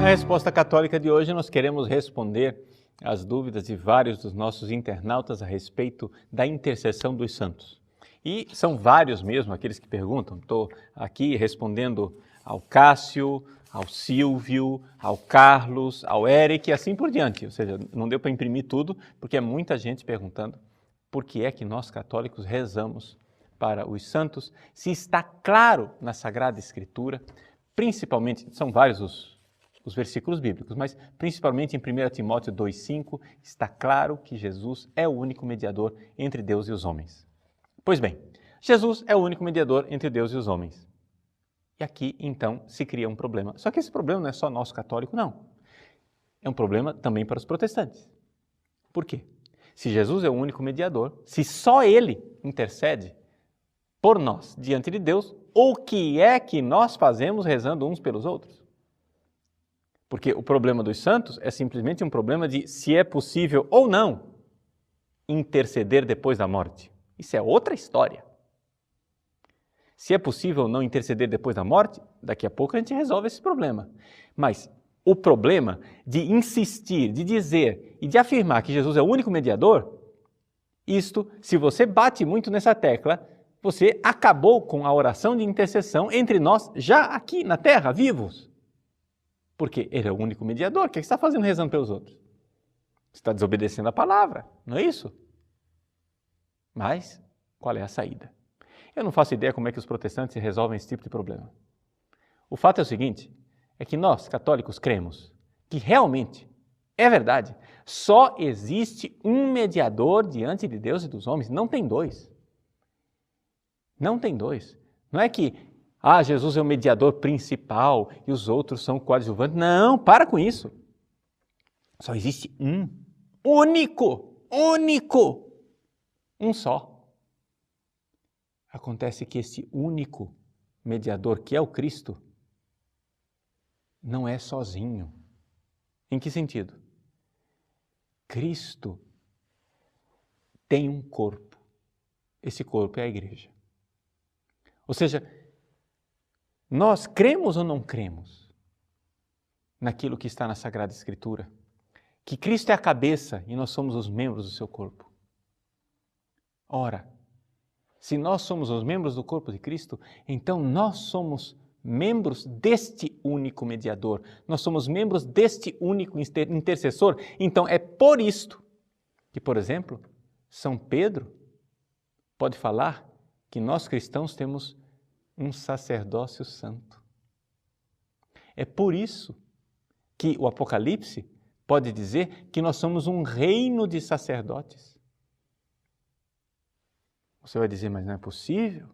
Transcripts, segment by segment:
Na resposta católica de hoje, nós queremos responder às dúvidas de vários dos nossos internautas a respeito da intercessão dos santos. E são vários mesmo aqueles que perguntam. Estou aqui respondendo ao Cássio, ao Silvio, ao Carlos, ao Eric e assim por diante. Ou seja, não deu para imprimir tudo, porque é muita gente perguntando por que é que nós católicos rezamos para os santos, se está claro na Sagrada Escritura, principalmente, são vários os versículos bíblicos, mas principalmente em 1 Timóteo 2,5, está claro que Jesus é o único mediador entre Deus e os homens. Pois bem, Jesus é o único mediador entre Deus e os homens. E aqui, então, se cria um problema. Só que esse problema não é só nosso católico, não. É um problema também para os protestantes. Por quê? Se Jesus é o único mediador, se só Ele intercede por nós diante de Deus, o que é que nós fazemos rezando uns pelos outros? Porque o problema dos santos é simplesmente um problema de se é possível ou não interceder depois da morte. Isso é outra história. Se é possível ou não interceder depois da morte, daqui a pouco a gente resolve esse problema. Mas o problema de insistir, de dizer e de afirmar que Jesus é o único mediador, isto, se você bate muito nessa tecla, você acabou com a oração de intercessão entre nós já aqui na Terra, vivos. Porque Ele é o único mediador. O que você está fazendo rezando pelos outros? Você está desobedecendo a palavra, não é isso? Mas qual é a saída? Eu não faço ideia como é que os protestantes resolvem esse tipo de problema. O fato é o seguinte, é que nós, católicos, cremos que realmente, é verdade, só existe um mediador diante de Deus e dos homens, não tem dois. Não tem dois. Não é que Jesus é o mediador principal e os outros são coadjuvantes. Não, para com isso. Só existe um. Único. Um só. Acontece que esse único mediador, que é o Cristo, não é sozinho. Em que sentido? Cristo tem um corpo. Esse corpo é a igreja. Ou seja, nós cremos ou não cremos naquilo que está na Sagrada Escritura? Que Cristo é a cabeça e nós somos os membros do seu corpo. Ora, se nós somos os membros do corpo de Cristo, então nós somos membros deste único mediador. Nós somos membros deste único intercessor. Então é por isto que, por exemplo, São Pedro pode falar que nós cristãos temos um sacerdócio santo. É por isso que o Apocalipse pode dizer que nós somos um reino de sacerdotes. Você vai dizer, mas não é possível?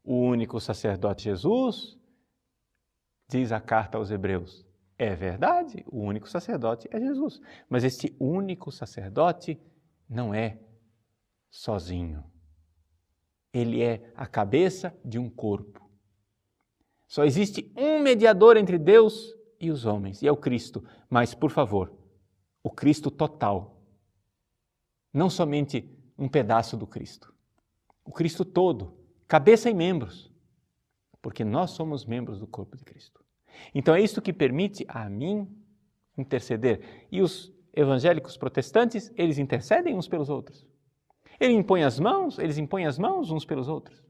O único sacerdote Jesus, diz a carta aos Hebreus. É verdade, o único sacerdote é Jesus. Mas este único sacerdote não é sozinho. Ele é a cabeça de um corpo. Só existe um mediador entre Deus e os homens, e é o Cristo. Mas, por favor, o Cristo total. Não somente um pedaço do Cristo. O Cristo todo, cabeça e membros. Porque nós somos membros do corpo de Cristo. Então é isto que permite a mim interceder. E os evangélicos protestantes, eles intercedem uns pelos outros. Eles impõem as mãos uns pelos outros.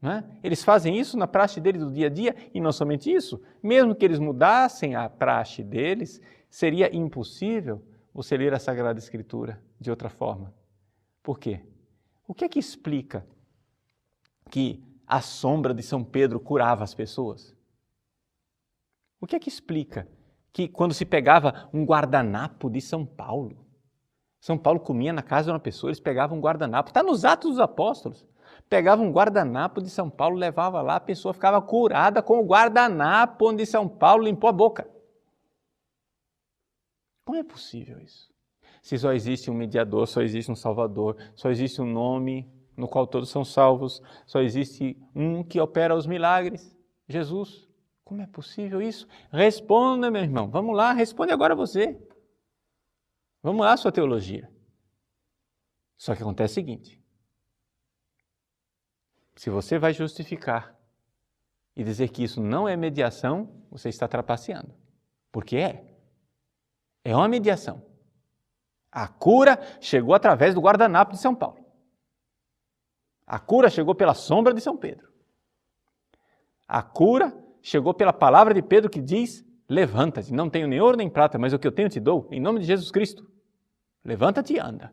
Não é? Eles fazem isso na praxe deles do dia a dia, e não somente isso, mesmo que eles mudassem a praxe deles, seria impossível você ler a Sagrada Escritura de outra forma. Por quê? O que é que explica que a sombra de São Pedro curava as pessoas? O que é que explica que quando se pegava um guardanapo de São Paulo comia na casa de uma pessoa, eles pegavam um guardanapo, está nos Atos dos Apóstolos, pegavam um guardanapo de São Paulo, levava lá, a pessoa ficava curada com o guardanapo onde São Paulo limpou a boca. Como é possível isso? Se só existe um mediador, só existe um salvador, só existe um nome no qual todos são salvos, só existe um que opera os milagres, Jesus. Como é possível isso? Responda, meu irmão. Vamos lá, responde agora você. Vamos lá, sua teologia. Só que acontece o seguinte. Se você vai justificar e dizer que isso não é mediação, você está trapaceando. Porque é uma mediação. A cura chegou através do guardanapo de São Paulo. A cura chegou pela sombra de São Pedro. A cura chegou pela palavra de Pedro que diz: levanta-te, não tenho nem ouro nem prata, mas o que eu tenho te dou, em nome de Jesus Cristo. Levanta-te e anda.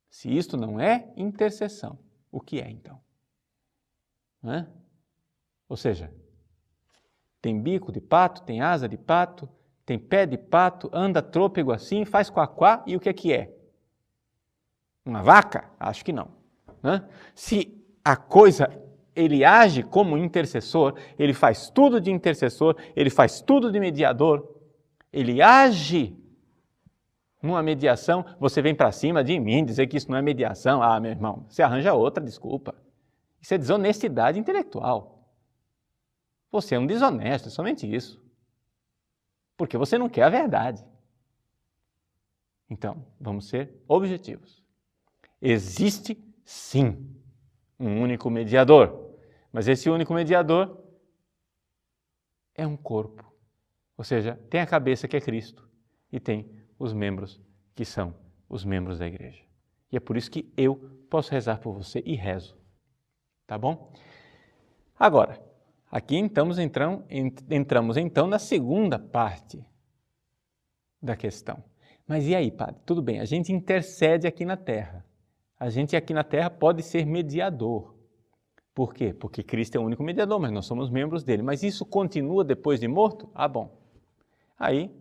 Se isto não é intercessão, o que é então? Ou seja, tem bico de pato, tem asa de pato, tem pé de pato, anda trôpego assim, faz quaquá, e o que é? Uma vaca? Acho que não. Se a coisa, ele age como intercessor, ele faz tudo de intercessor, ele faz tudo de mediador, ele age numa mediação, você vem para cima de mim dizer que isso não é mediação. Ah, meu irmão, você arranja outra desculpa. Isso é desonestidade intelectual. Você é um desonesto, é somente isso. Porque você não quer a verdade. Então, vamos ser objetivos. Existe, sim, um único mediador. Mas esse único mediador é um corpo. Ou seja, tem a cabeça que é Cristo e tem os membros que são os membros da igreja. E é por isso que eu posso rezar por você e rezo. Tá bom? Agora, aqui entramos então na segunda parte da questão. Mas e aí, padre? Tudo bem, a gente intercede aqui na terra. A gente aqui na terra pode ser mediador. Por quê? Porque Cristo é o único mediador, mas nós somos membros dele. Mas isso continua depois de morto? Ah, bom. Aí,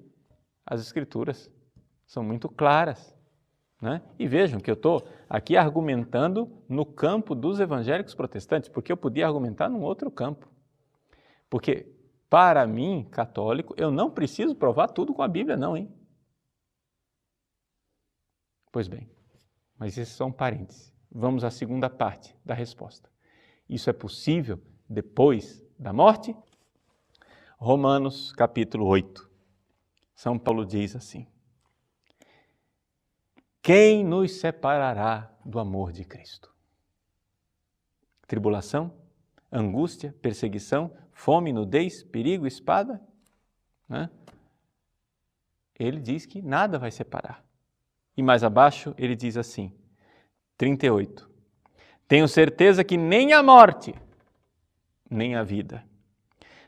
as Escrituras são muito claras. E vejam que eu estou aqui argumentando no campo dos evangélicos protestantes, porque eu podia argumentar num outro campo. Porque, para mim, católico, eu não preciso provar tudo com a Bíblia, não, hein? Pois bem, mas esses são parênteses. Vamos à segunda parte da resposta. Isso é possível depois da morte? Romanos, capítulo 8. São Paulo diz assim: quem nos separará do amor de Cristo? Tribulação, angústia, perseguição, fome, nudez, perigo, espada? Ele diz que nada vai separar. E mais abaixo ele diz assim, 38. Tenho certeza que nem a morte, nem a vida,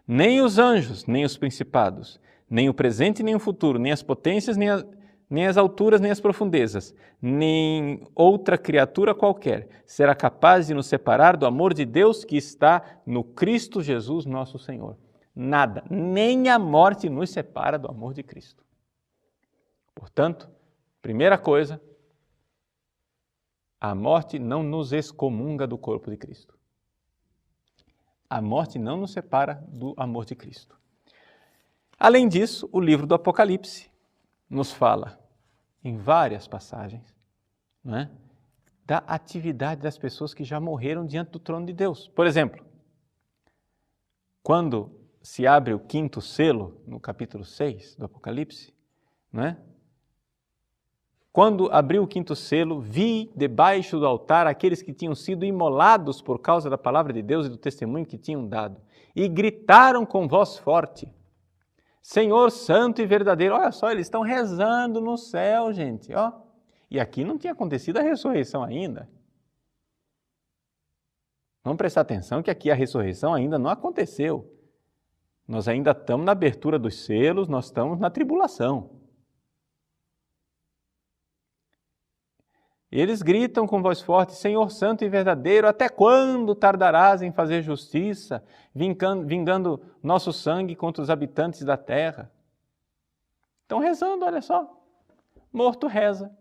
nem os anjos, nem os principados, nem o presente, nem o futuro, nem as potências, nem as alturas, nem as profundezas, nem outra criatura qualquer será capaz de nos separar do amor de Deus que está no Cristo Jesus, nosso Senhor. Nada, nem a morte nos separa do amor de Cristo. Portanto, primeira coisa, a morte não nos excomunga do corpo de Cristo. A morte não nos separa do amor de Cristo. Além disso, o livro do Apocalipse nos fala, em várias passagens, da atividade das pessoas que já morreram diante do trono de Deus. Por exemplo, quando se abre o quinto selo, no capítulo 6 do Apocalipse, quando abriu o quinto selo, vi debaixo do altar aqueles que tinham sido imolados por causa da palavra de Deus e do testemunho que tinham dado, e gritaram com voz forte: Senhor santo e verdadeiro. Olha só, eles estão rezando no céu, gente. E aqui não tinha acontecido a ressurreição ainda. Vamos prestar atenção que aqui a ressurreição ainda não aconteceu. Nós ainda estamos na abertura dos selos, nós estamos na tribulação. Eles gritam com voz forte: Senhor santo e verdadeiro, até quando tardarás em fazer justiça, vingando nosso sangue contra os habitantes da terra? Estão rezando, olha só. Morto reza.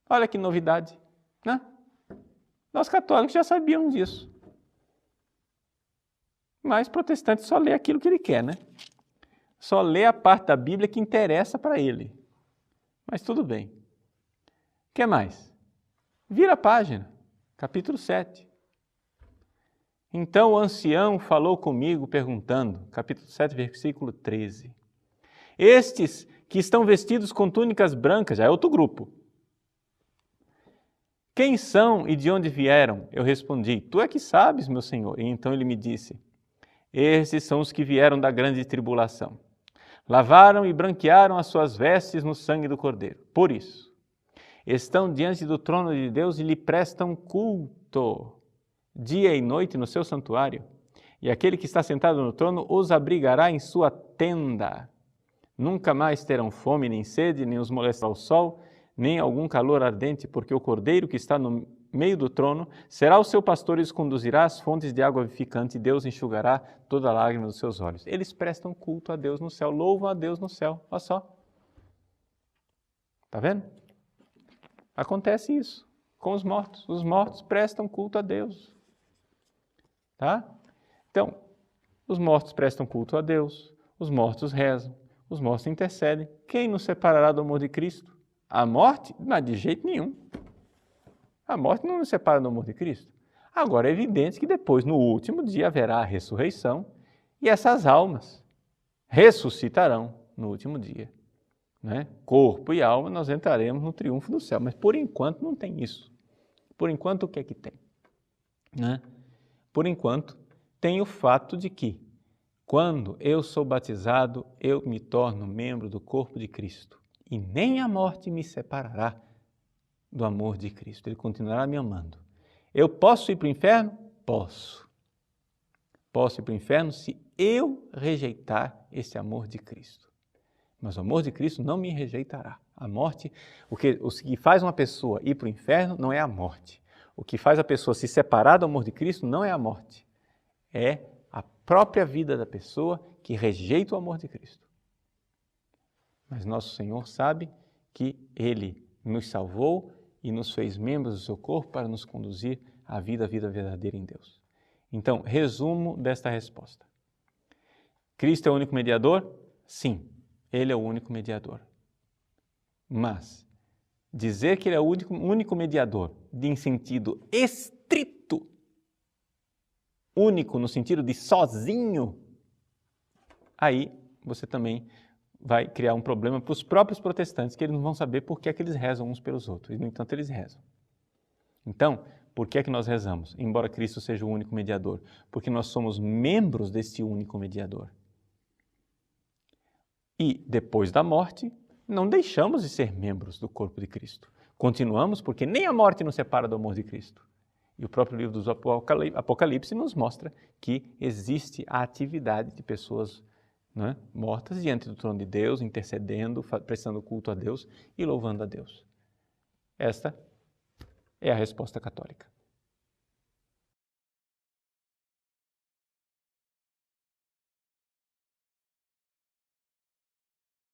Olha que novidade, Nós católicos já sabíamos disso. Mas protestante só lê aquilo que ele quer, Só lê a parte da Bíblia que interessa para ele. Mas tudo bem. O que mais? Vira a página, capítulo 7. Então o ancião falou comigo perguntando, capítulo 7, versículo 13. Estes que estão vestidos com túnicas brancas, já é outro grupo. Quem são e de onde vieram? Eu respondi: Tu é que sabes, meu Senhor. E então ele me disse: Esses são os que vieram da grande tribulação. Lavaram e branquearam as suas vestes no sangue do Cordeiro. Por isso, estão diante do trono de Deus e lhe prestam culto, dia e noite no seu santuário. E aquele que está sentado no trono os abrigará em sua tenda. Nunca mais terão fome, nem sede, nem os molestará o sol, nem algum calor ardente, porque o Cordeiro que está no meio do trono será o seu pastor e os conduzirá às fontes de água vivificante, e Deus enxugará toda a lágrima dos seus olhos. Eles prestam culto a Deus no céu, louvam a Deus no céu. Olha só. Está vendo? Acontece isso com os mortos. Os mortos prestam culto a Deus. Tá? Então, os mortos prestam culto a Deus, os mortos rezam, os mortos intercedem. Quem nos separará do amor de Cristo? A morte? Mas de jeito nenhum. A morte não nos separa do amor de Cristo. Agora é evidente que depois, no último dia, haverá a ressurreição e essas almas ressuscitarão no último dia. Né? Corpo e alma, nós entraremos no triunfo do céu. Mas por enquanto não tem isso. Por enquanto o que é que tem? Né? Por enquanto tem o fato de que, quando eu sou batizado, eu me torno membro do corpo de Cristo. E nem a morte me separará do amor de Cristo. Ele continuará me amando. Eu posso ir para o inferno? Posso. Posso ir para o inferno se eu rejeitar esse amor de Cristo. Mas o amor de Cristo não me rejeitará. A morte, o que faz uma pessoa ir para o inferno não é a morte. O que faz a pessoa se separar do amor de Cristo não é a morte. É a própria vida da pessoa que rejeita o amor de Cristo. Mas nosso Senhor sabe que Ele nos salvou e nos fez membros do seu corpo para nos conduzir à vida verdadeira em Deus. Então, resumo desta resposta. Cristo é o único mediador? Sim, Ele é o único mediador. Mas dizer que Ele é o único mediador, em sentido estrito, único no sentido de sozinho, aí você também vai criar um problema para os próprios protestantes, que eles não vão saber por que é que eles rezam uns pelos outros, e no entanto eles rezam. Então, por que é que nós rezamos? Embora Cristo seja o único mediador, porque nós somos membros desse único mediador. E depois da morte, não deixamos de ser membros do corpo de Cristo. Continuamos porque nem a morte nos separa do amor de Cristo. E o próprio livro dos Apocalipse nos mostra que existe a atividade de pessoas, né, mortas diante do trono de Deus, intercedendo, prestando culto a Deus e louvando a Deus. Esta é a resposta católica.